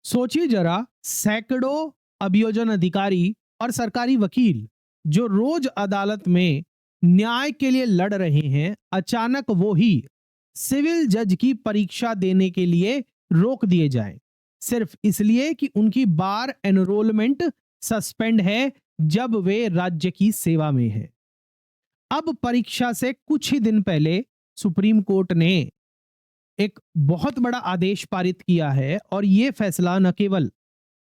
सोचिए जरा, सैकड़ों अभियोजन अधिकारी और सरकारी वकील जो रोज अदालत में न्याय के लिए लड़ रहे हैं, अचानक वो ही सिविल जज की परीक्षा देने के लिए रोक दिए जाएं, सिर्फ इसलिए कि उनकी बार एनरोलमेंट सस्पेंड है जब वे राज्य की सेवा में है। अब परीक्षा से कुछ ही दिन पहले सुप्रीम कोर्ट ने एक बहुत बड़ा आदेश पारित किया है, और यह फैसला न केवल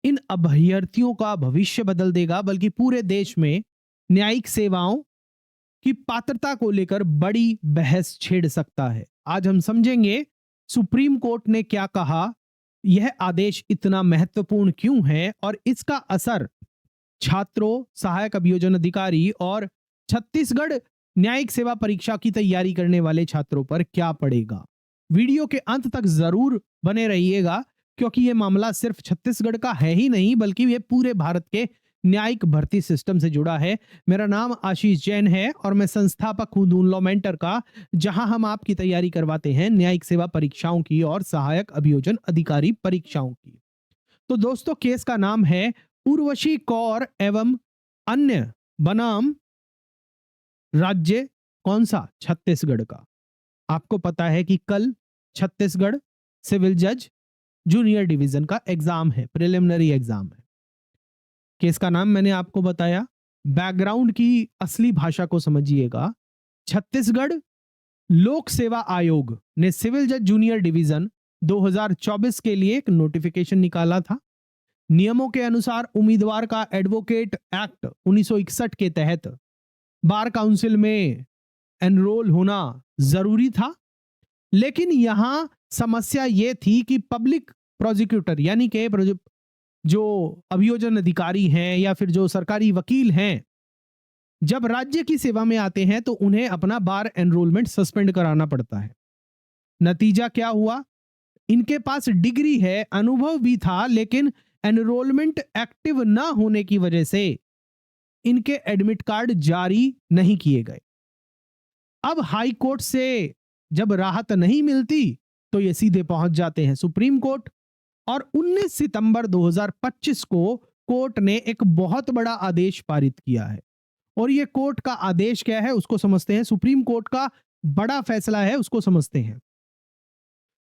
इन अभ्यर्थियों का भविष्य बदल देगा, बल्कि पूरे देश में न्यायिक सेवाओं की पात्रता को लेकर बड़ी बहस छेड़ सकता है। आज हम समझेंगे सुप्रीम कोर्ट ने क्या कहा, यह आदेश इतना महत्वपूर्ण क्यों है, और इसका असर छात्रों, सहायक अभियोजन अधिकारी और छत्तीसगढ़ न्यायिक सेवा परीक्षा की तैयारी करने वाले छात्रों पर क्या पड़ेगा। वीडियो के अंत तक जरूर बने रहिएगा, क्योंकि यह मामला सिर्फ छत्तीसगढ़ का है ही नहीं, बल्कि यह पूरे भारत के न्यायिक भर्ती सिस्टम से जुड़ा है। मेरा नाम आशीष जैन है और मैं संस्थापक हूं दून लॉ मेंटर का, जहां हम आपकी तैयारी करवाते हैं न्यायिक सेवा परीक्षाओं की और सहायक अभियोजन अधिकारी परीक्षाओं की। तो दोस्तों, केस का नाम है उर्वशी कौर एवं अन्य बनाम राज्य कौन सा? छत्तीसगढ़ का। आपको पता है कि कल छत्तीसगढ़ सिविल जज जूनियर डिवीजन का एग्जाम है, प्रिलिमिनरी एग्जाम है। केस का नाम मैंने आपको बताया। बैकग्राउंड की असली भाषा को समझिएगा। छत्तीसगढ़ लोक सेवा आयोग ने सिविल जज जूनियर डिवीजन 2024 के लिए एक नोटिफिकेशन निकाला था। नियमों के अनुसार उम्मीदवार का एडवोकेट एक्ट 1961 के तहत बार काउंसिल में एनरोल होना जरूरी था, लेकिन यहां समस्या यह थी कि पब्लिक प्रोसिक्यूटर यानी कि जो अभियोजन अधिकारी हैं या फिर जो सरकारी वकील हैं, जब राज्य की सेवा में आते हैं तो उन्हें अपना बार एनरोलमेंट सस्पेंड कराना पड़ता है। नतीजा क्या हुआ? इनके पास डिग्री है, अनुभव भी था, लेकिन एनरोलमेंट एक्टिव ना होने की वजह से इनके एडमिट कार्ड जारी नहीं किए गए। अब हाई कोर्ट से जब राहत नहीं मिलती तो ये सीधे पहुंच जाते हैं सुप्रीम कोर्ट, और 19 सितंबर 2025 को कोर्ट ने एक बहुत बड़ा आदेश पारित किया है। और ये कोर्ट का आदेश क्या है उसको समझते हैं। सुप्रीम कोर्ट का बड़ा फैसला है, उसको समझते हैं।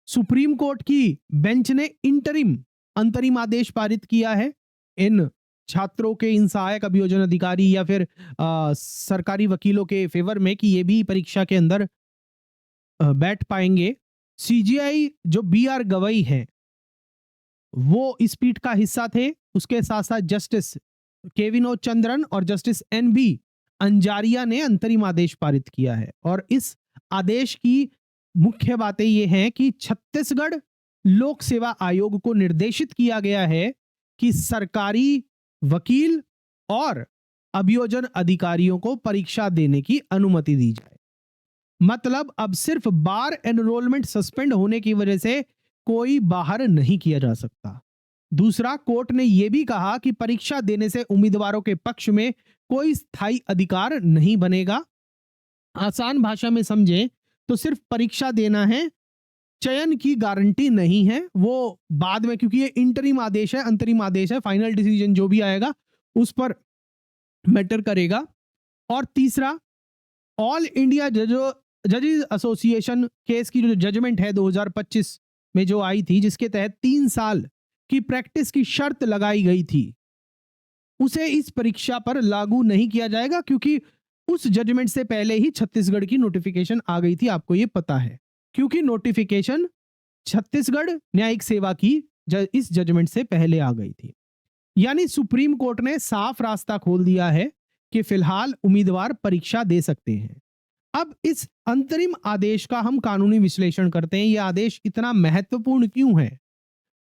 सुप्रीम कोर्ट की बेंच ने अंतरिम आदेश पारित किया है इन छात्रों के, इन सहायक अभियोजन अधिकारी या फिर सरकारी वकीलों के फेवर में कि ये भी परीक्षा के अंदर बैठ पाएंगे। सीजीआई जो बीआर गवई है वो इस पीठ का हिस्सा थे। उसके साथ साथ जस्टिस के विनोद चंद्रन और जस्टिस एनबी अंजारिया ने अंतरिम आदेश पारित किया है। और इस आदेश की मुख्य बातें ये हैं कि छत्तीसगढ़ लोक सेवा आयोग को निर्देशित किया गया है कि सरकारी वकील और अभियोजन अधिकारियों को परीक्षा देने की अनुमति दी जाए। मतलब अब सिर्फ बार एनरोलमेंट सस्पेंड होने की वजह से कोई बाहर नहीं किया जा सकता। दूसरा, कोर्ट ने यह भी कहा कि परीक्षा देने से उम्मीदवारों के पक्ष में कोई स्थायी अधिकार नहीं बनेगा। आसान भाषा में समझें तो सिर्फ परीक्षा देना है, चयन की गारंटी नहीं है। वो बाद में, क्योंकि ये इंटरिम आदेश है, अंतरिम आदेश है, फाइनल डिसीजन जो भी आएगा उस पर मैटर करेगा। और तीसरा, ऑल इंडिया जजेस एसोसिएशन केस की जो जजमेंट है 2025 में जो आई थी, जिसके तहत 3 साल की प्रैक्टिस की शर्त लगाई गई थी, उसे इस परीक्षा पर लागू नहीं किया जाएगा, क्योंकि उस जजमेंट से पहले ही छत्तीसगढ़ की नोटिफिकेशन आ गई थी। आपको यह पता है, क्योंकि नोटिफिकेशन छत्तीसगढ़ न्यायिक सेवा की इस जजमेंट से पहले आ गई थी। यानी सुप्रीम कोर्ट ने साफ रास्ता खोल दिया है कि फिलहाल उम्मीदवार परीक्षा दे सकते हैं। अब इस अंतरिम आदेश का हम कानूनी विश्लेषण करते हैं। यह आदेश इतना महत्वपूर्ण क्यों है?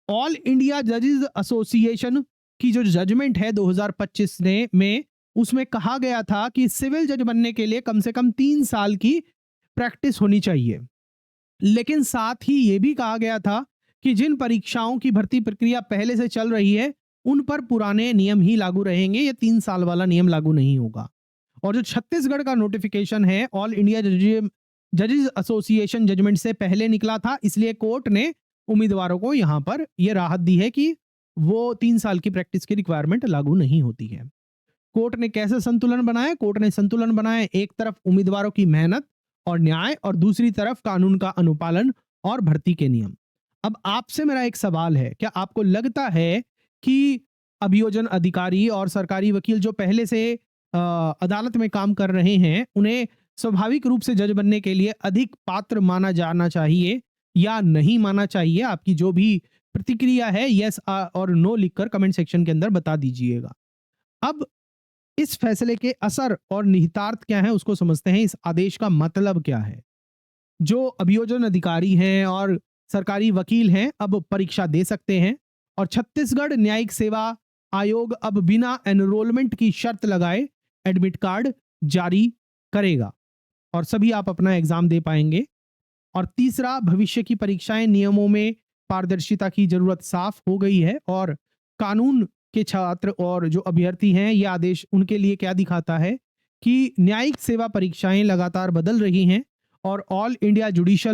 ऑल इंडिया जजेस एसोसिएशन की जो जजमेंट है 2025 में उसमें कहा गया था कि सिविल जज बनने के लिए कम से कम 3 साल की प्रैक्टिस होनी चाहिए। लेकिन साथ ही यह भी कहा गया था कि जिन परीक्षाओं की भर्ती प्रक्रिया पहले से चल रही है उन पर पुराने नियम ही लागू रहेंगे, ये 3 साल वाला नियम लागू नहीं होगा। और जो छत्तीसगढ़ का नोटिफिकेशन है ऑल इंडिया जजेस एसोसिएशन जजमेंट से पहले निकला था, इसलिए कोर्ट ने उम्मीदवारों को यहां पर यह राहत दी है कि वो 3 साल की प्रैक्टिस की रिक्वायरमेंट लागू नहीं होती है। कोर्ट ने कैसे संतुलन बनाया? कोर्ट ने संतुलन बनाया, एक तरफ उम्मीदवारों की मेहनत और न्याय और दूसरी तरफ कानून का अनुपालन और भर्ती के नियम। अब आपसे मेरा एक सवाल है, क्या आपको लगता है कि अभियोजन अधिकारी और सरकारी वकील जो पहले से अदालत में काम कर रहे हैं, उन्हें स्वाभाविक रूप से जज बनने के लिए अधिक पात्र माना जाना चाहिए या नहीं माना चाहिए? आपकी जो भी प्रतिक्रिया है यस और नो लिखकर कमेंट सेक्शन के अंदर बता दीजिएगा। अब इस फैसले के असर और निहितार्थ क्या है उसको समझते हैं। इस आदेश का मतलब क्या है? जो अभियोजन अधिकारी हैं और सरकारी वकील हैं अब परीक्षा दे सकते हैं और छत्तीसगढ़ न्यायिक सेवा आयोग अब बिना एनरोलमेंट की शर्त लगाए एडमिट कार्ड जारी करेगा और सभी आप अपना एग्जाम दे पाएंगे। और तीसरा, भविष्य की परीक्षाएं नियमों में पारदर्शिता की जरूरत साफ हो गई है और कानून के छात्र और जो अभ्यर्थी हैं, यह आदेश उनके लिए क्या दिखाता है कि न्यायिक सेवा परीक्षाएं लगातार बदल रही हैं और ऑल इंडिया जजेस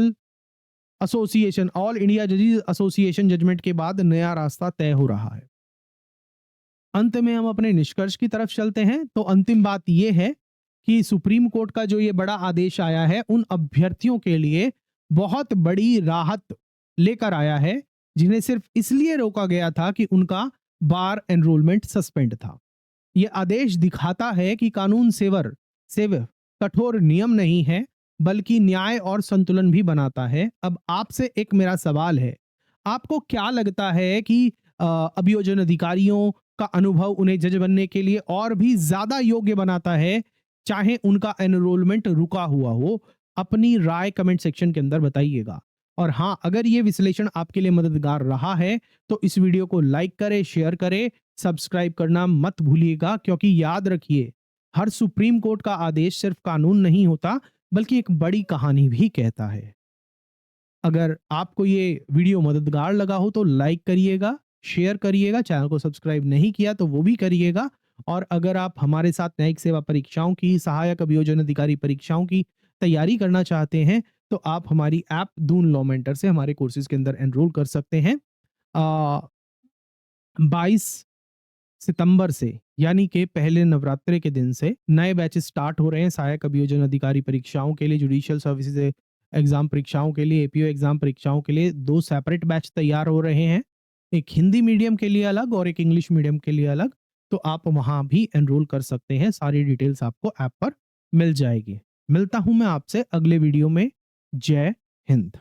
एसोसिएशन जजमेंट के बाद नया रास्ता तय हो रहा है। अंत में हम अपने निष्कर्ष की तरफ चलते हैं। तो अंतिम बात यह है कि सुप्रीम कोर्ट का जो ये बड़ा आदेश आया है उन अभ्यर्थियों के लिए बहुत बड़ी राहत लेकर आया है जिन्हें सिर्फ इसलिए रोका गया था कि उनका बार एनरोलमेंट सस्पेंड था। ये आदेश दिखाता है कि कानून सिर्फ कठोर नियम नहीं है बल्कि न्याय और संतुलन भी बनाता है। अब आपसे एक मेरा सवाल है, आपको क्या लगता है कि अभियोजन अधिकारियों का अनुभव उन्हें जज बनने के लिए और भी ज्यादा योग्य बनाता है चाहे उनका एनरोलमेंट रुका हुआ हो? अपनी राय कमेंट सेक्शन के अंदर बताइएगा। और हाँ, अगर ये विश्लेषण आपके लिए मददगार रहा है तो इस वीडियो को लाइक करें, शेयर करें, सब्सक्राइब करना मत भूलिएगा, क्योंकि याद रखिए हर सुप्रीम कोर्ट का आदेश सिर्फ कानून नहीं होता बल्कि एक बड़ी कहानी भी कहता है। अगर आपको ये वीडियो मददगार लगा हो तो लाइक करिएगा, शेयर करिएगा, चैनल को सब्सक्राइब नहीं किया तो वो भी करिएगा। और अगर आप हमारे साथ न्यायिक सेवा परीक्षाओं की, सहायक अभियोजन अधिकारी परीक्षाओं की तैयारी करना चाहते हैं तो आप हमारी ऐप दून लॉ मेंटर से हमारे कोर्सेज के अंदर एनरोल कर सकते हैं। 22 सितंबर से यानी कि पहले नवरात्रे के दिन से नए बैचेस स्टार्ट हो रहे हैं सहायक अभियोजन अधिकारी परीक्षाओं के लिए, जुडिशियल सर्विसेज एग्जाम परीक्षाओं के लिए, एपीओ एग्जाम परीक्षाओं के लिए 2 सेपरेट बैच तैयार हो रहे हैं, एक हिंदी मीडियम के लिए अलग और एक इंग्लिश मीडियम के लिए अलग। तो आप वहां भी एनरोल कर सकते हैं, सारी डिटेल्स आपको ऐप पर मिल जाएगी। मिलता हूं मैं आपसे अगले वीडियो में। जय हिंद।